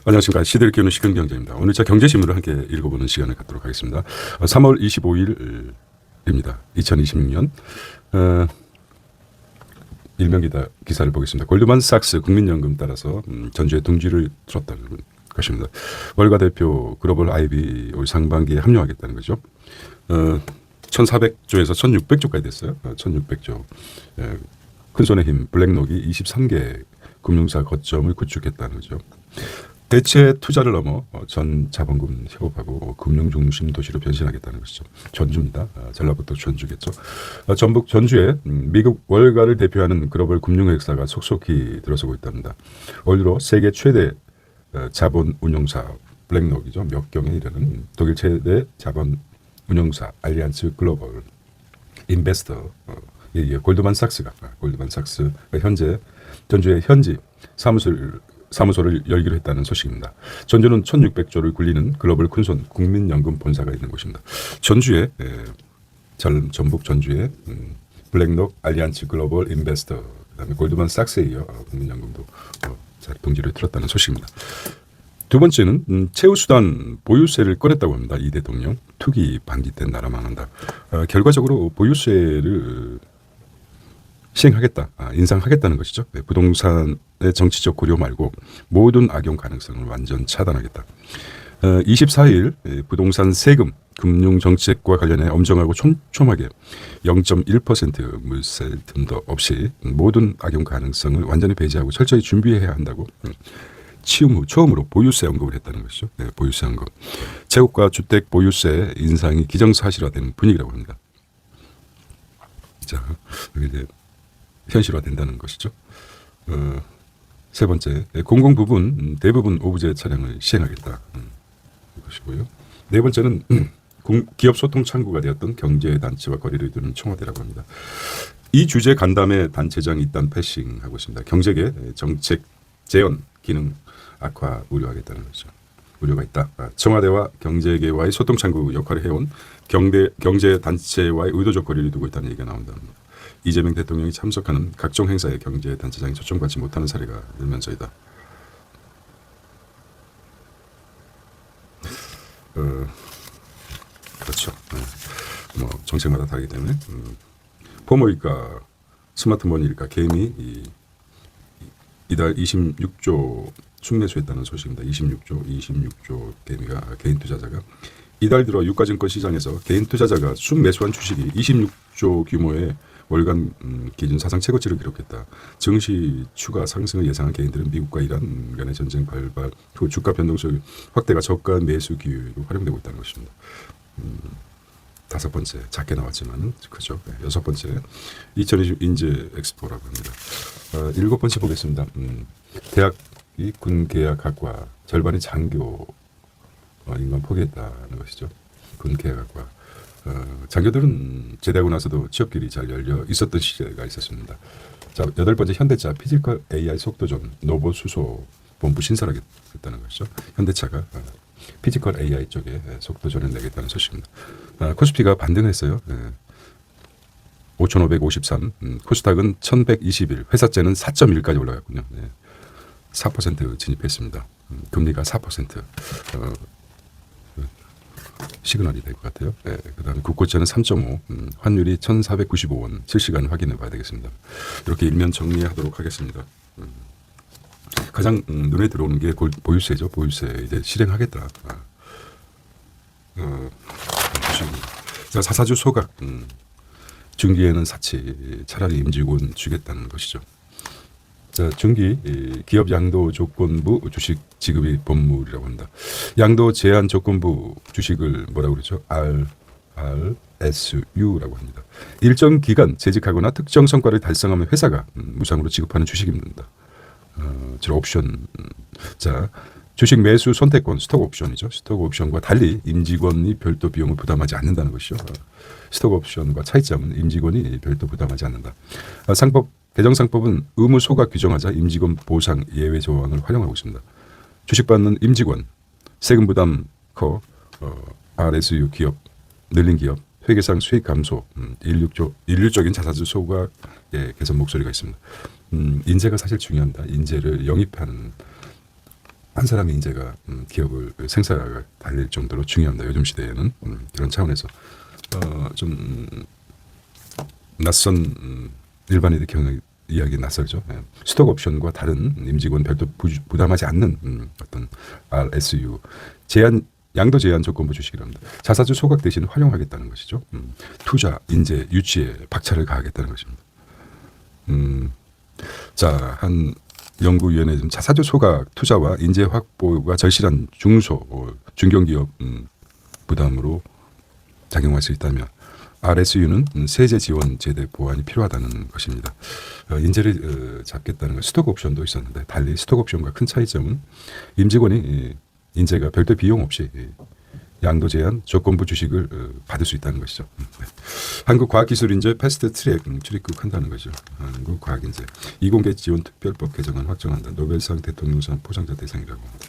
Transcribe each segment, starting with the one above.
안녕하십니까. 시대를 키우는 시근경제입니다. 오늘 자 경제신문을 함께 읽어보는 시간을 갖도록 하겠습니다. 3월 25일입니다. 2026년 일면 기사를 보겠습니다. 골드만삭스 국민연금 따라서 전주에 둥지를 틀었다는 것입니다. 월가 대표 글로벌 IB 올 상반기에 합류하겠다는 거죠. 1,400조에서 1,600조까지 됐어요. 1,600조. 큰손의 힘 블랙록이 23개 금융사 거점을 구축했다는 거죠. 대체 투자를 넘어 전 자본금 협업하고 금융 중심 도시로 변신하겠다는 것이죠. 전주입니다. 전라북도 전주겠죠. 전북 전주에 미국 월가를 대표하는 글로벌 금융회사가 속속히 들어서고 있답니다. 올 들어 세계 최대 자본 운용사 블랙록이죠. 몇 경에 이르는 독일 최대 자본 운용사 알리안츠 글로벌 인베스터 골드만삭스가 현재 전주의 현지 사무소를 열기로 했다는 소식입니다. 전주는 1,600조를 굴리는 글로벌 큰손 국민연금 본사가 있는 곳입니다. 전주에 전북 전주에 블랙록 알리안츠 글로벌 인베스터 그다음에 골드만삭스에 이어 국민연금도 동지를 틀었다는 소식입니다. 두 번째는 최우수단 보유세를 꺼냈다고 합니다. 이 대통령 투기 반기된 나라 망한다. 결과적으로 보유세를 시행하겠다, 인상하겠다는 것이죠. 부동산의 정치적 고려 말고 모든 악용 가능성을 완전 차단하겠다. 24일 부동산 세금, 금융정책과 관련해 엄정하고 촘촘하게 0.1% 물세 틈도 없이 모든 악용 가능성을 완전히 배제하고 철저히 준비해야 한다고 취임 후 처음으로 보유세 언급을 했다는 것이죠. 보유세 언급. 재고가 주택 보유세 인상이 기정사실화되는 분위기라고 합니다. 자, 여기 이제 현실화된다는 것이죠. 세 번째, 공공 부분 대부분 오브제 차량을 시행하겠다. 것이고요. 네 번째는 기업 소통 창구가 되었던 경제단체와 거리를 두는 청와대라고 합니다. 이 주제 간담회 단체장이 있다는 패싱하고 있습니다. 경제계 정책 재현 기능 악화 우려하겠다는 거죠. 우려가 있다. 청와대와 경제계와의 소통 창구 역할을 해온 경제단체와의 의도적 거리를 두고 있다는 얘기가 나온다. 이재명 대통령이 참석하는 각종 행사에 경제단체장이 초청받지 못하는 사례가 늘면서이다. 그렇죠. 뭐 정책마다 다르기 때문에 포모일까 스마트머니일까 개인이 이달 26조 순매수했다는 소식입니다. 26조 개인 투자자가 이달 들어 유가증권 시장에서 개인 투자자가 순매수한 주식이 26조 규모의 월간 기준 사상 최고치를 기록했다. 증시 추가 상승을 예상한 개인들은 미국과 이란 간의 전쟁 발발 후 주가 변동성 확대가 저가 매수 기회로 활용되고 있다는 것입니다. 다섯 번째 작게 나왔지만 그죠. 여섯 번째 2020 인재 엑스포라고 합니다. 일곱 번째 보겠습니다. 대학이 군 계약학과 절반이 장교 인간 포기했다는 것이죠. 군 계약학과 장교들은 제대하고 나서도 취업길이 잘 열려 있었던 시대가 있었습니다. 자, 여덟 번째 현대차 피지컬 AI 속도전 노보 수소 본부 신설하겠다는 것이죠. 현대차가 피지컬 AI 쪽에 속도전을 내겠다는 소식입니다. 코스피가 반등했어요. 5,553, 코스닥은 1,121, 회사채는 4.1까지 올라갔군요. 4% 진입했습니다. 금리가 4%. 시그널이 될 것 같아요. 그다음에 국고채는 3.5, 환율이 1,495원 실시간 확인해 봐야 되겠습니다. 이렇게 일면 정리하도록 하겠습니다. 가장 눈에 들어오는 게 보유세죠. 보유세 이제 실행하겠다. 자, 사사주 소각 중기에는 사치 차라리 임직원 주겠다는 것이죠. 자, 중기 기업 양도 조건부 주식 지급이 법률이라고 합니다. 양도 제한 조건부 주식을 뭐라고 그러죠? RSU라고 합니다. 일정 기간 재직하거나 특정 성과를 달성하면 회사가 무상으로 지급하는 주식입니다. 주로 옵션. 자, 주식 매수 선택권 스톡 옵션이죠. 스톡 옵션과 달리 임직원이 별도 비용을 부담하지 않는다는 것이죠. 스톡 옵션과 차이점은 임직원이 별도 부담하지 않는다. 상법 개정상법은 의무 소각 규정하자 임직원 보상 예외 조항을 활용하고 있습니다. 주식받는 임직원, 세금 부담 커, RSU 기업, 늘린 기업, 회계상 수익 감소, 인류적인 자사주 소각의 개선 목소리가 있습니다. 인재가 사실 중요합니다. 인재를 영입하는 한 사람의 인재가 기업을 생사가 달릴 정도로 중요합니다. 요즘 시대에는 이런 차원에서 좀 낯선 일반인의 경우 이야기 낯설죠. 예. 스톡 옵션과 다른 임직원 별도 부담하지 않는 어떤 RSU 양도 제한 조건부 주식이랍니다. 자사주 소각 대신 활용하겠다는 것이죠. 투자, 인재, 유치에 박차를 가하겠다는 것입니다. 자, 한 연구위원회 자사주 소각 투자와 인재 확보가 절실한 중견기업 부담으로 작용할 수 있다며 RSU는 세제 지원 제대 보완이 필요하다는 것입니다. 인재를 잡겠다는 것, 스톡 옵션도 있었는데 달리 스톡 옵션과 큰 차이점은 임직원이 인재가 별도 비용 없이 양도 제한 조건부 주식을 받을 수 있다는 것이죠. 네. 한국과학기술인재 패스트 트랙 출입국한다는 거죠. 한국과학인재 이공계 지원 특별법 개정안 확정한다. 노벨상 대통령상 포상자 대상이라고 합니다.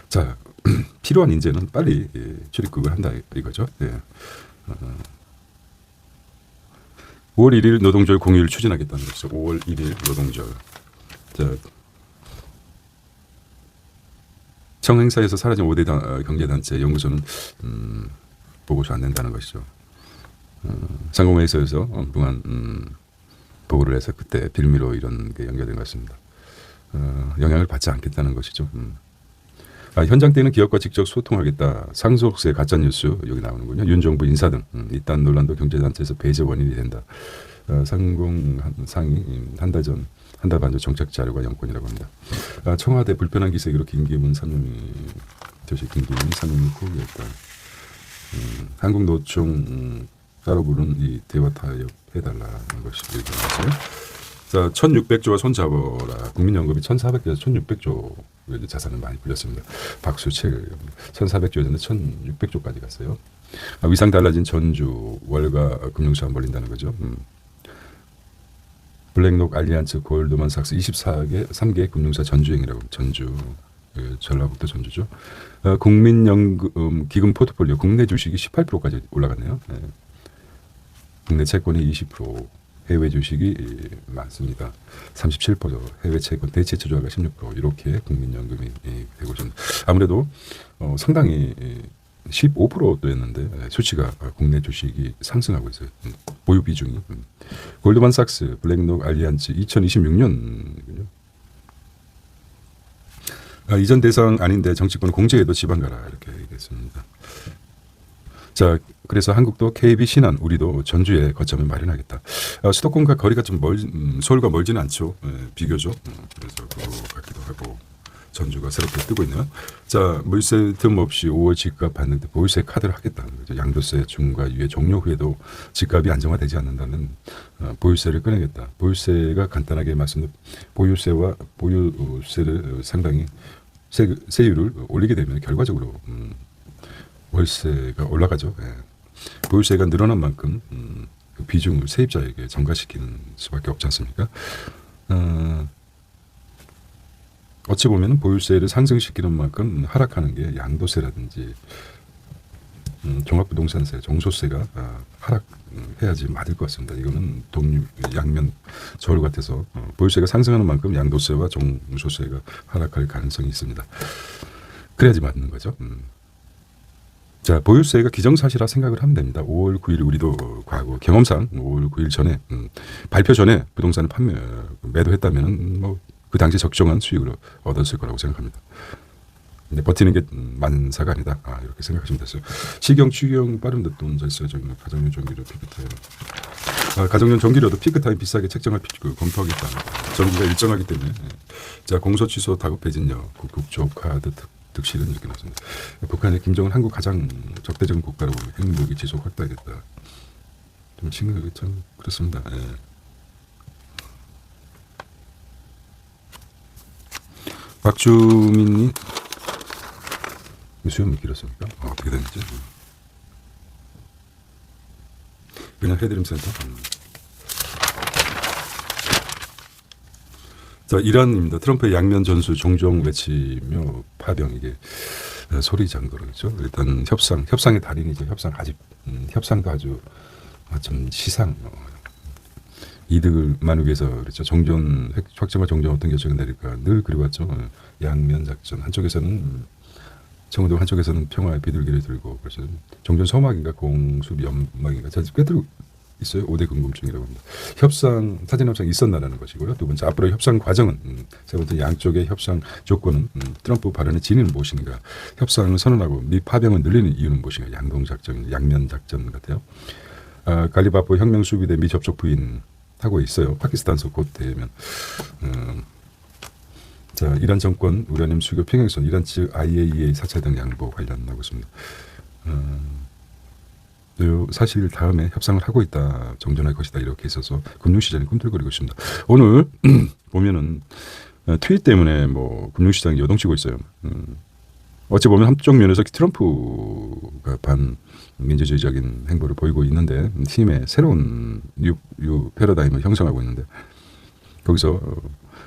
자, 필요한 인재는 빨리 출입국을 한다 이거죠. 예. 5월 1일 노동절 공휴일 추진하겠다는 것이죠. 5월 1일 노동절. 자, 청행사에서 사라진 5대 경제단체 연구소는 보고서 안 낸다는 것이죠. 상공회의소에서 그동안 보고를 해서 그때 빌미로 이런 게 연결된 것 같습니다. 영향을 받지 않겠다는 것이죠. 현장 때는 기업과 직접 소통하겠다. 상속세 가짜뉴스 여기 나오는군요. 윤 정부 인사 등 이딴 논란도 경제단체에서 배제 원인이 된다. 상공상이 한 달 반 전 정책 자료가 영권이라고 합니다. 청와대 불편한 기색으로 김기문 조직 김기문이 상임위 포기했다. 한국노총 따로 부른 이 대화 타협 해달라는 것이 얘기하죠. 자, 1,600조와 손잡아라. 국민연금이 1,400조에서 1,600조 자산을 많이 불렸습니다. 박수 칠 1,400조에서 1,600조까지 갔어요. 위상 달라진 전주 월가 금융사업 벌린다는 거죠. 블랙록 알리안츠 골드만삭스 24개 금융사 전주행이라고 전주 전라북도 전주죠. 국민연금 기금 포트폴리오 국내 주식이 18%까지 올라갔네요. 네. 국내 채권이 20%, 해외 주식이 많습니다. 37%, 해외 채권 대체처 조합가 16% 이렇게 국민연금이 되고 있습니다. 아무래도 상당히 15%였는데 수치가 국내 주식이 상승하고 있어요. 보유 비중이. 골드만삭스, 블랙록 알리안츠 2026년이군요. 이전 대상 아닌데 정치권 공제에도 지방 가라 이렇게 얘기했습니다. 자, 그래서 한국도 KB 신안, 우리도 전주에 거점을 마련하겠다. 수도권과 거리가 좀 서울과 멀지는 않죠. 비교적. 그래서 그거 같기도 하고 전주가 새롭게 뜨고 있네요. 자, 물세 틈 없이 5월 집값 받는데 보유세 카드를 하겠다는 거죠. 양도세 중과 유예 종료 후에도 집값이 안정화되지 않는다는 보유세를 꺼내겠다. 보유세가 간단하게 말씀드리면 보유세와 보유세를 상당히 세율을 올리게 되면 결과적으로 월세가 올라가죠. 예. 보유세가 늘어난 만큼 그 비중을 세입자에게 전가시키는 수밖에 없지 않습니까? 어찌 보면 보유세를 상승시키는 만큼 하락하는 게 양도세라든지 종합부동산세, 종소세가 하락해야지 맞을 것 같습니다. 이거는 양면 저울 같아서 보유세가 상승하는 만큼 양도세와 종소세가 하락할 가능성이 있습니다. 그래야지 맞는 거죠. 자, 보유세가 기정사실화 생각을 하면 됩니다. 5월 9일 우리도 과거 경험상 5월 9일 전에 발표 전에 부동산을 매도했다면 뭐 그 당시 적정한 수익을 얻었을 거라고 생각합니다. 근데 버티는 게 만사가 아니다. 이렇게 생각하시면 됐어요. 시경, 추경 빠른데 돈 잘 써야죠. 가정용 전기료 피크타임. 가정용 전기료도 피크타임 비싸게 책정할 검토하겠다. 전기가 일정하기 때문에. 자, 공소 취소 다급 폐진여 국조카드 득실은 이렇게 나왔습니다. 북한의 김정은 한국 가장 적대적인 국가로 핵무기 지속 확대하겠다. 좀 친근하게 참 그렇습니다. 예. 박주민이 수염이 길었습니까? 어떻게 됐는지. 그냥 해드림센터. 자, 이란입니다. 트럼프의 양면 전술 종종 외치며 파병 이게 소리 장도로죠. 일단 협상의 달인이죠. 협상도 아주 좀 시상 이득을만을 위해서 그렇죠. 정전 확정과 정전 어떤 결정을 내릴까 늘 그리웠죠. 양면 작전 한쪽에서는 청와도 한쪽에서는 평화의 비둘기를 들고 그래서 정전 서막인가 공습 연막인가 자 꿰뚫고 있어요. 5대 궁금증이라고 합니다. 협상 사전 협상이 있었나라는 것이고요. 두 번째 앞으로 협상 과정은 세 번째 양쪽의 협상 조건은 트럼프 발언의 진위는 무엇인가 협상을 선언하고 미 파병을 늘리는 이유는 무엇인가 양동 작전 양면 작전 같아요. 갈리바프 혁명 수비대 미 접촉 부인 하고 있어요. 파키스탄서 곧 되면 자 이란 정권 우라늄 수교 평행선 이란 측 IAEA 사찰 등 양보 관련하고 있습니다. 사실 다음에 협상을 하고 있다 정전할 것이다 이렇게 있어서 금융시장이 꿈틀거리고 있습니다. 오늘 보면은 트윗 때문에 뭐 금융시장이 요동치고 있어요. 어찌 보면 한쪽 면에서 트럼프가 반민주주의적인 행보를 보이고 있는데 팀의 새로운 뉴 패러다임을 형성하고 있는데 거기서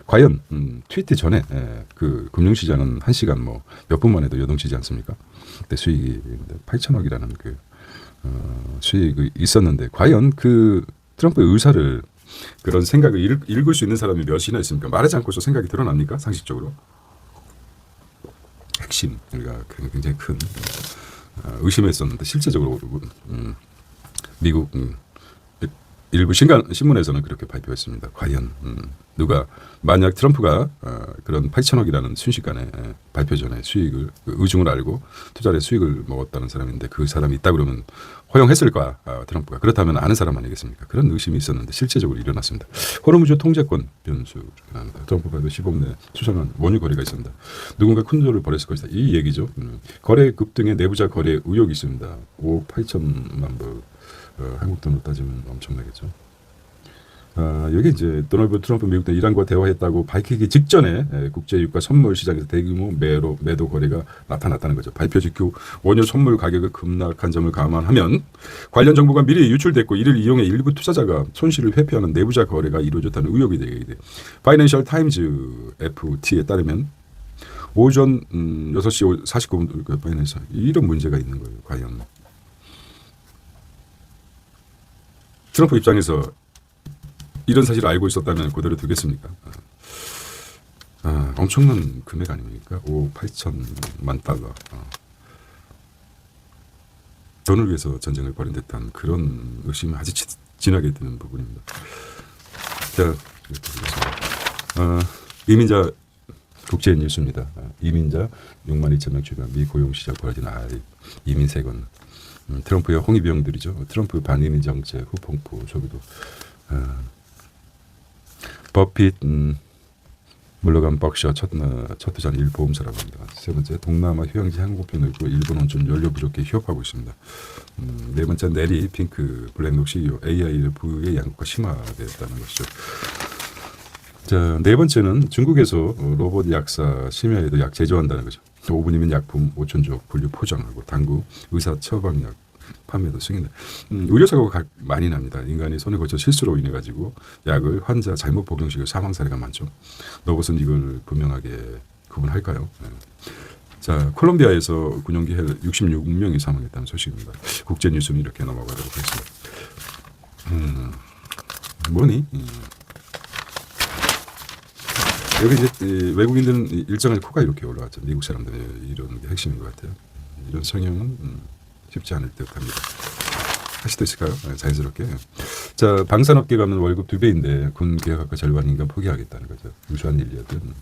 과연 트위트 전에 그 금융시장은 1시간 뭐 몇 분만 해도 요동치지 않습니까? 그때 수익이 8천억이라는 그 수익이 있었는데 과연 그 트럼프의 의사를 그런 생각을 읽을 수 있는 사람이 몇이나 있습니까? 말하지 않고서 생각이 드러납니까? 상식적으로 핵심 우리가 굉장히 큰 의심했었는데 실제적으로 미국 일부 신문에서는 그렇게 발표했습니다. 과연 누가 만약 트럼프가 그런 8천억이라는 순식간에 발표 전에 수익을 의중을 알고 투자를 수익을 먹었다는 사람인데 그 사람이 있다 그러면 허용했을까 트럼프가 그렇다면 아는 사람 아니겠습니까? 그런 의심이 있었는데 실제적으로 일어났습니다. 호르무즈 통제권 변수 트럼프가 15억 내 수상한 원유 거래가 있습니다. 누군가 큰 돈을 벌였을 것이다. 이 얘기죠. 거래 급등의 내부자 거래 의혹이 있습니다. 5억 8천만 불 한국 돈으로 따지면 엄청나겠죠. 여기 이제 도널드 트럼프 미국 대 이란과 대화했다고 밝히기 직전에 국제유가 선물 시장에서 대규모 매도 거래가 나타났다는 거죠. 발표 직후 원유 선물 가격을 급락한 점을 감안하면 관련 정보가 미리 유출됐고 이를 이용해 일부 투자자가 손실을 회피하는 내부자 거래가 이루어졌다는 의혹이 되게 파이낸셜 타임즈 FT에 따르면 오전 6시 49분 그 파이낸셜 이런 문제가 있는 거예요. 과연 트럼프 입장에서 이런 사실을 알고 있었다면 그대로 두겠습니까? 엄청난 금액 아닙니까? 5억 8천만 달러. 돈을 위해서 전쟁을 벌인 듯한 그런 의심이 아주 진하게 드는 부분입니다. 자, 이민자 국제 뉴스입니다. 이민자 6만 2천 명 주변 미 고용 시장 벌어진 이민 세건. 트럼프의 홍위병들이죠. 트럼프 반이민 정책 후폭풍 소비도 버핏 물러간 벅셔 첫 투자는 일보험사라고 합니다. 세 번째 동남아 휴양지 항공편을 있고 일본 원전 연료 부족에 휴업하고 있습니다. 네 번째 내리 핑크 블랙록 CEO AI 부의 양극화 심화되었다는 것이죠. 자, 네 번째는 중국에서 로봇 약사 심야에도 약 제조한다는 거죠. 5분이면 약품 5천조 분류 포장하고 당구 의사 처방약 판매도 승인돼. 의료사고가 많이 납니다. 인간이 손에 걸쳐 실수로 인해 가지고 약을 환자 잘못 복용시켜 사망 사례가 많죠. 로봇은 이걸 분명하게 구분할까요? 네. 자, 콜롬비아에서 군용기 헬 66명이 사망했다는 소식입니다. 국제 뉴스는 이렇게 넘어가도록 하겠습니다. 뭐니? 여기 이제 외국인들은 일정한 코가 이렇게 올라왔죠. 미국 사람들 이런 게 핵심인 것 같아요. 이런 성형은 쉽지 않을 듯합니다. 할 수도 있을까요? 자연스럽게. 자, 방산업계 가면 월급 2배인데 군 개혁학과 절반 인간 포기하겠다는 거죠. 유수한 인력은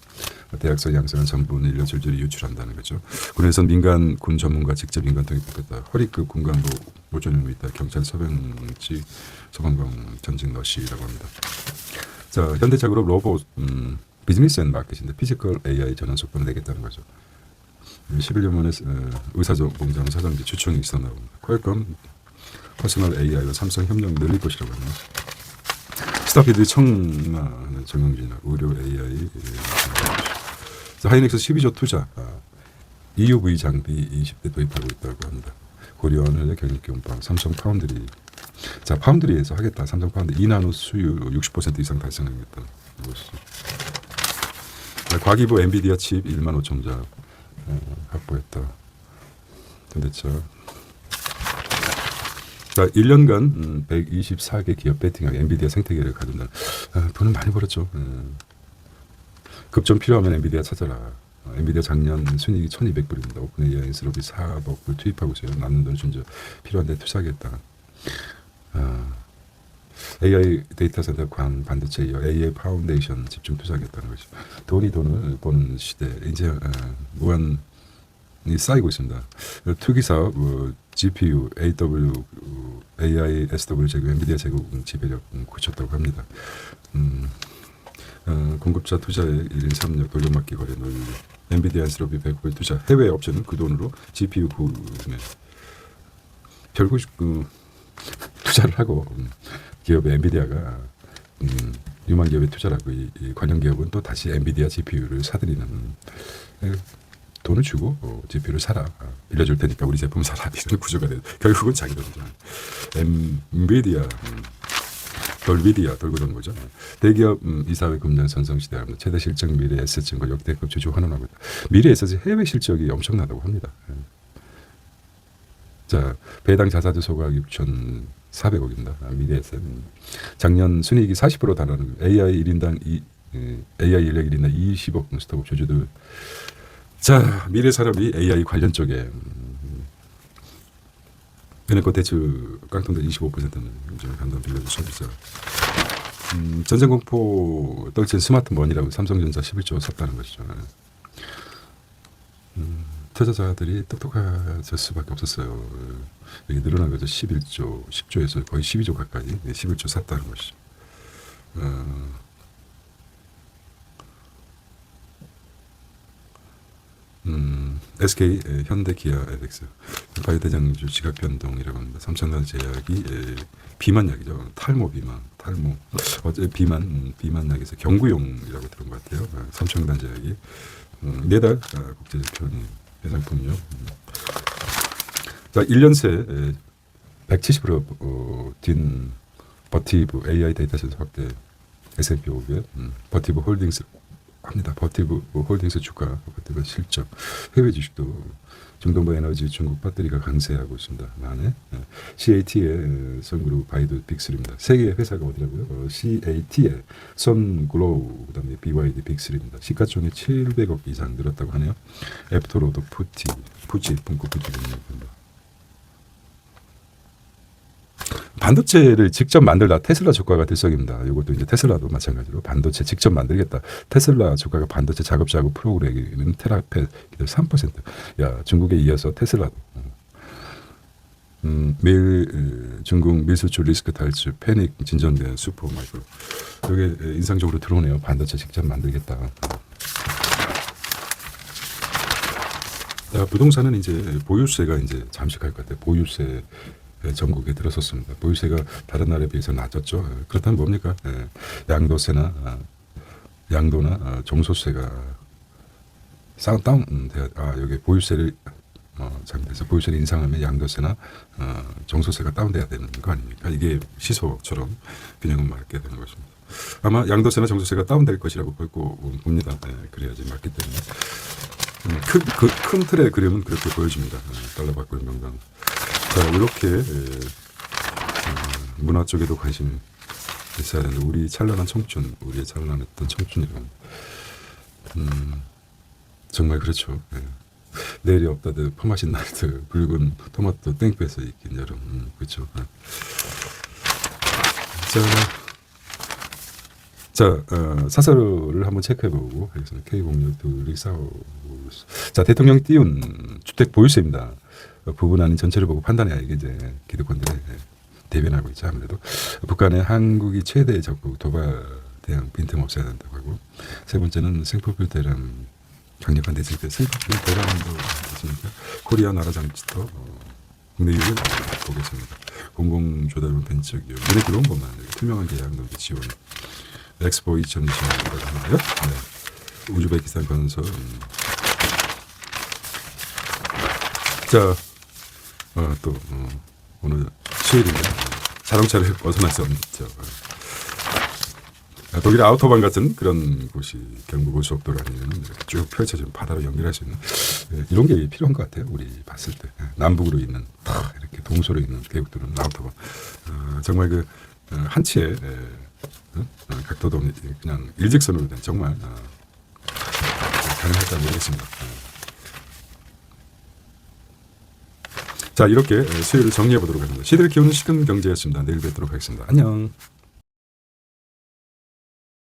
대학생 양성한 전부 인력 줄줄이 유출한다는 거죠. 군에서 민간 군 전문가 직접 인간 통역받겠다. 허리급 군간부 5천명 있다. 경찰 서병지 소방관 전직 너시라고 합니다. 자, 현대차그룹 로봇 비즈니스 앤 마켓인데 피지컬 AI 전환 속도를 내겠다는 거죠. 11년 만에 의사공장 사장직 추천이 있었나 봅니다. 퀄컴 퍼스널 AI와 삼성 협력 늘릴 것이라고 합니다. 스타피드 청라하는 정영진이나 의료 AI 하이닉스 12조 투자 EUV 장비 20대 도입하고 있다고 합니다. 고려원의 경력기업방 삼성 파운드리 자 파운드리에서 하겠다. 삼성 파운드리 2나노 수율 60% 이상 달성하겠다. 과기부 엔비디아 칩 1만 5천 자 확보했다. 도대체 자, 1년간 124개 기업 배팅하고 엔비디아 생태계를 가둔다. 돈은 많이 벌었죠. 급전 필요하면 엔비디아 찾아라. 엔비디아 작년 순이익이 1,200불입니다. 오픈 AI 엔스롭이 4억 불 투입하고 있어요. 남는 돈을 준저 필요한데 투자하겠다. AI 데이터 센터 광 반도체 이어 AI 파운데이션 집중 투자하겠다는 거죠. 돈이 돈을 버는 시대. 이제 무한이 쌓이고 있습니다. 투기 사업, GPU, AW, AI, SW 제공, 엔비디아 제공 지배력 굳혔다고 합니다. 공급자 투자의 1인 3력 돌려막기 거래 논리. 엔비디아 엔스롭이 100불 투자. 해외 업체는 그 돈으로 GPU 구매. 결국 투자를 하고 기업의 엔비디아가 유망 기업에 투자를 하고 이 관련 기업은 또 다시 엔비디아 GPU를 사들이는 돈을 주고 GPU를 사라. 빌려줄 테니까 우리 제품 사라. 이런 구조가 돼. 결국은 자기 돈이죠. 엔비디아 돌비디아 돌고 도는 거죠. 대기업 이사회 금전 선성시대합니다. 최대 실적 미래 에셋증권 역대급 주주 환원하고 있다. 미래 에셋의 해외 실적이 엄청나다고 합니다. 자, 배당 자사주 소각 6,400억입니다. 미래 에셋. 작년 순이익이 40% 달하는 AI 1인당 AI 인력 1인당 20억 스타트업 주주들. 자, 미래 산업이 AI 관련 쪽에 은행권 대출 깡통대 25%는 한돈 빌려줄 서비스. 전쟁 공포 떨친 스마트머니라고 삼성전자 11조 샀다는 것이죠. 투자자들이 똑똑해질 수밖에 없었어요. 여기 늘어난 거죠. 11조, 10조에서 거의 12조 가까이 11조 샀다는 것이죠. SK, 현대, 기아, LX, 바이오대장주 지각 변동이라고 합니다. 삼천단 제약이 비만 약이죠. 탈모 비만, 탈모. 어제 비만 약에서 경구용이라고 들은 것 같아요. 삼천단 제약이 내달 국제 대표님 해상품이요. 자, 1년 새 170% 뛴 버티브 AI 데이터 센터 확대 S&P 500 버티브 홀딩스 합니다. 버티브 홀딩스 주가, 버티브 실적, 해외 주식도 중동부 에너지, 중국 배터리가 강세하고 있습니다. 만에 CAT의 선그룹 바이두 빅3입니다. 세계 회사가 어디라고요? CAT의 선글로우, 그다음에 BYD 빅3입니다. 시가총액 700억 이상 늘었다고 하네요. 앱토로도 푸치 품고 푸치입니다. 반도체를 직접 만들다 테슬라 주가가 들썩입니다. 이것도 이제 테슬라도 마찬가지로 반도체 직접 만들겠다. 테슬라 주가가 반도체 작업자하고 프로그램은 테라펫 3%. 야, 중국에 이어서 테슬라도. 매일 중국 밀수출 리스크 탈출, 패닉 진전된 슈퍼마이크로. 이게 인상적으로 들어오네요. 반도체 직접 만들겠다. 자, 부동산은 이제 보유세가 이제 잠식할 것 같아요. 보유세. 전국에 들어섰습니다. 보유세가 다른 나라에 비해서 낮았죠. 그렇다면 뭡니까? 양도세나 종소세가 다운 돼야. 여기 보유세를 잘못해서 보유세를 인상하면 양도세나 종소세가 다운돼야 되는 거 아닙니까? 이게 시소처럼 균형을 맞게 되는 것입니다. 아마 양도세나 종소세가 다운될 것이라고 봅니다. 그래야지 맞기 때문에. 큰 틀의 그림은 그렇게 보여집니다. 달러 바꿀 명당. 자, 이렇게 문화 쪽에도 관심이 있어야 되는데 우리 찬란한 청춘, 우리의 찬란했던 청춘이란 정말 그렇죠. 내일이 없다듯 포마신 나이트, 붉은 토마토 땡볕에 익힌 여름, 그렇죠. 자, 사설을 한번 체크해보고 하겠습니다. K06 싸우고. 자, 대통령이 띄운 주택 보유세입니다. 부분 아닌 전체를 보고 판단해야 이게 이제 기득권들의 대변하고 있죠. 아무래도 북한의 한국이 최대 적국 도발 대응 빈틈없어야 된다고 하고, 세 번째는 생포필 대란 강력한 대책. 생포필 대란도 있으니까 코리아 나라 장치터 국내 유를 보겠습니다. 공공조달원 벤처기업 눈에 들어온 것만 투명한 계약 노조 지원. 엑스포 2020이라고 하는데요. 네. 우즈베키스탄 건설. 자, 또 오늘 수요일인데 자동차를 벗어날 수 없죠. 독일의 아우토반 같은 그런 곳이 경부 고속도로 아니면 이렇게 쭉 펼쳐진 바다로 연결할 수 있는 이런 게 필요한 것 같아요. 우리 봤을 때 남북으로 있는 다 이렇게 동솔에 있는 계곡들은 아웃하고 정말 그 한치의 각도도 그냥 일직선으로 된 정말 가능할까 모르겠습니다. 자, 이렇게 수요일을 정리해 보도록 하겠습니다. 시대를 키우는 시큰 경제였습니다. 내일 뵙도록 하겠습니다. 안녕.